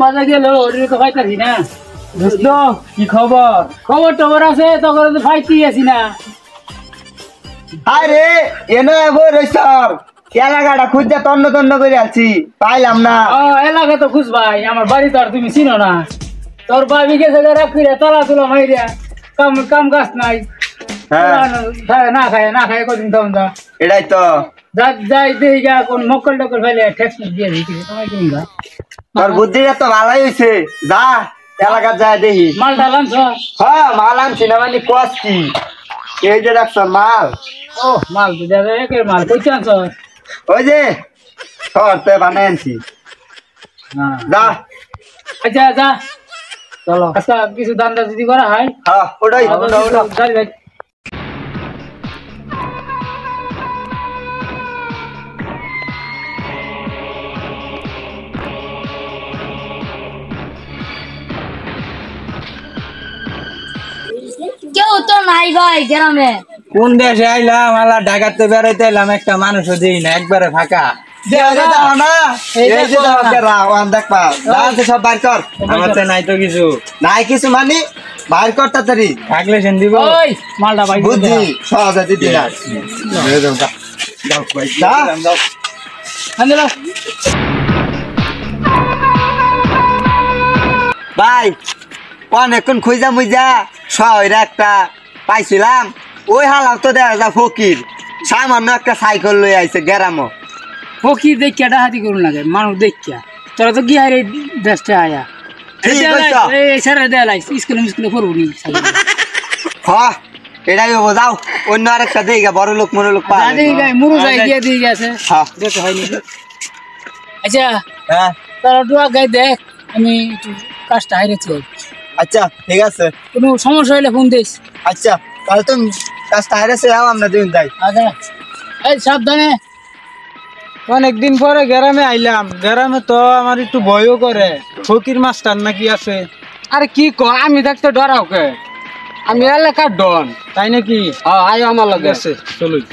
বাজা গেল ওরে তো পাইতাছি না দোস্ত কি খবর? খবর টবর আছে তখন তো পাইতেই আছি না। আরে এনো এবার রইছর এলাকাটা খুঁজতে তন্ন তন্ন করে আছি পাইলাম না। এলাকা তো খুঁজ ভাই, আমার বাড়ি তো আর তুমি চিনো না। তোর বাবি গেছে রাখিরে তালা তুলা মাইরিয়া, কাম কাম গাছ নাই। না খায় কদিন তখন যা এটাই তো যাই দেখি গা কোন মক্কল টক্কল ফেলে ট্যাক্স দিয়ে দিচ্ছি তোমায় কি না। তোর বুদ্ধিটা তো ভালোই হয়েছে, যা এলাকা যায় দেখি। মালটা লাঞ্চ হ্যাঁ মাল আনছি না মানে কস কি এই যে রাখছ মাল। ও মাল বুঝা যায় একের মাল কইতে আনছ? ওই যে শর্তে বানাই আনছি। যা আচ্ছা যা চলো। আচ্ছা কিছু দান্দা যদি করা হয় হ্যাঁ ওটাই যাই ভাই। কেউ তো নাই ভাই গ্রামে। কোন দেশে আইলাম? আলা ঢাকাতে বেড়াইতে এলাম, একটা মানুষও দিই না, একবারে ফাঁকা। সব বাইর কর, আমার তো নাই তো কিছু। নাই কিছু মানে বাইর কর তাড়াতাড়ি, থাকলে সেন দিব। ওই মালটা ভাই বুদ্ধি সহজে দিদি না। ভাই অনেকক্ষণ খুঁজা মুইজা শহরে একটা পাইছিলাম, ওই হালাও তো দেখা যা ফকির সামান্য একটা সাইকেল লই আইছে গ্রামও। ফকির দেখিয়া ডাহাতি করুন লাগে মানুষ দেখিয়া, তোরা তো গিয়ে হারে দেশটা আয়া স্কুলে মিস্কুলে করবো নি। হ এটাই হবো, যাও অন্য আরেকটা দিকে বড় লোক মনে লোক পা মুরু যাই গিয়ে দিয়ে গেছে দেখতে হয়নি। আচ্ছা হ্যাঁ তোরা একটু আগাই দেখ, আমি একটু কাজটা হারিয়েছি। আচ্ছা ঠিক আছে, কোনো সমস্যা হলে ফোন দিস। আচ্ছা তাহলে তুমি কাজটা হারিয়েছে আমরা দুজন যাই। আচ্ছা এই সাবধানে। অনেকদিন পরে গ্রামে আইলাম, গ্রামে তো আমার একটু ভয়ও করে, ফকির মাস্টার নাকি আছে। আরে কি ক, আমি থাকতে ডরাও কে? আমি এলাকার ডন, তাই নাকি? আয় আমার লগে আছে, চলুন।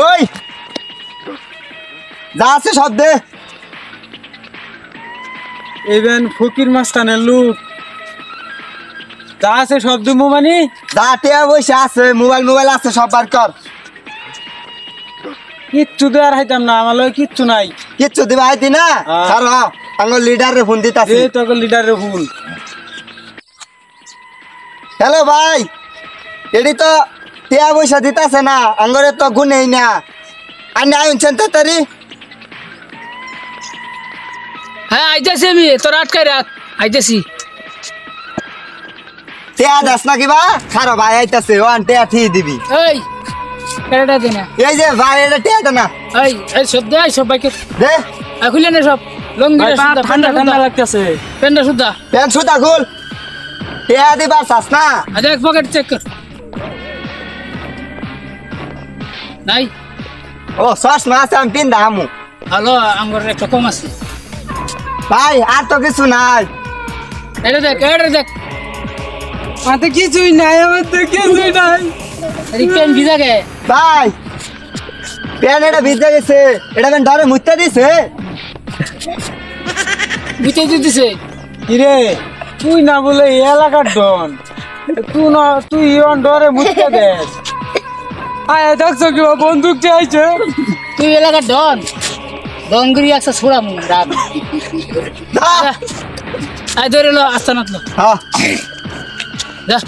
ওই যা আছে সব দে। এইবেন ফকির মাস্টারের লোক, যা আছে সব দিমু মানে। যা টিয়া বসে আছে, মোবাইল আছে সব বার কর। কিচ্ছু দেওয়ার হাইতাম না, আমার লগে কিচ্ছু নাই। কিচ্ছু দিবা হাইতি না? স্যার আঙ্গুল লিডারে ফোন দিতাছি। এই তো লিডারের ফোন। হ্যালো ভাই, এডি তো টিয়া পয়সা দিতাছে না, আঙ্গরে তো গুনেই না। আনি আইনছেন তাড়াতাড়ি। হ্যাঁ আইতেছি আমি, তোর আটকাই রাখ, আইতেছি। টিয়া দাস না কিবা খারো ভাই আইতাছে, ওয়ান টিয়া ঠিক দিবি। এই কেটা দে না, এই যে ভাই এটা টিয়াটা না এই এই সব দে, সব বাইকে দে। খুলে নে সব, লঙ্গি ঠান্ডা ঠান্ডা লাগতেছে। পেন্ডা সুদ্ধা প্যান্ট সুতা খুল, টিয়া দিবার চাস না? আচ্ছা এক পকেট চেক কর। নাই ও সস না আছে, আমি পিন দামু। হ্যালো আমার একটা কম আছে ভাই আর তো কিছু নাই। এটা দেখ, এটা দেখ। আমার তো কিছুই নাই, আমার তো কিছুই নাই। পেন ভিজা গে ভাই প্যান এটা ভিজে গেছে, এটা কেন ডরে মুত্তা দিছে? ভিতরে দিতেছে। কিরে তুই না বলে এই এলাকার ডন, তুই না তুই ইয়ন ডরে মুখতে দেস। আয় দেখছো কি বন্দুক চাইছে? তুই এলাকার ডন, ডনগিরি একটা ছোড়া মুখ রাত। আয় ধরে লো, আস্তে নাতলো হ্যাঁ যা।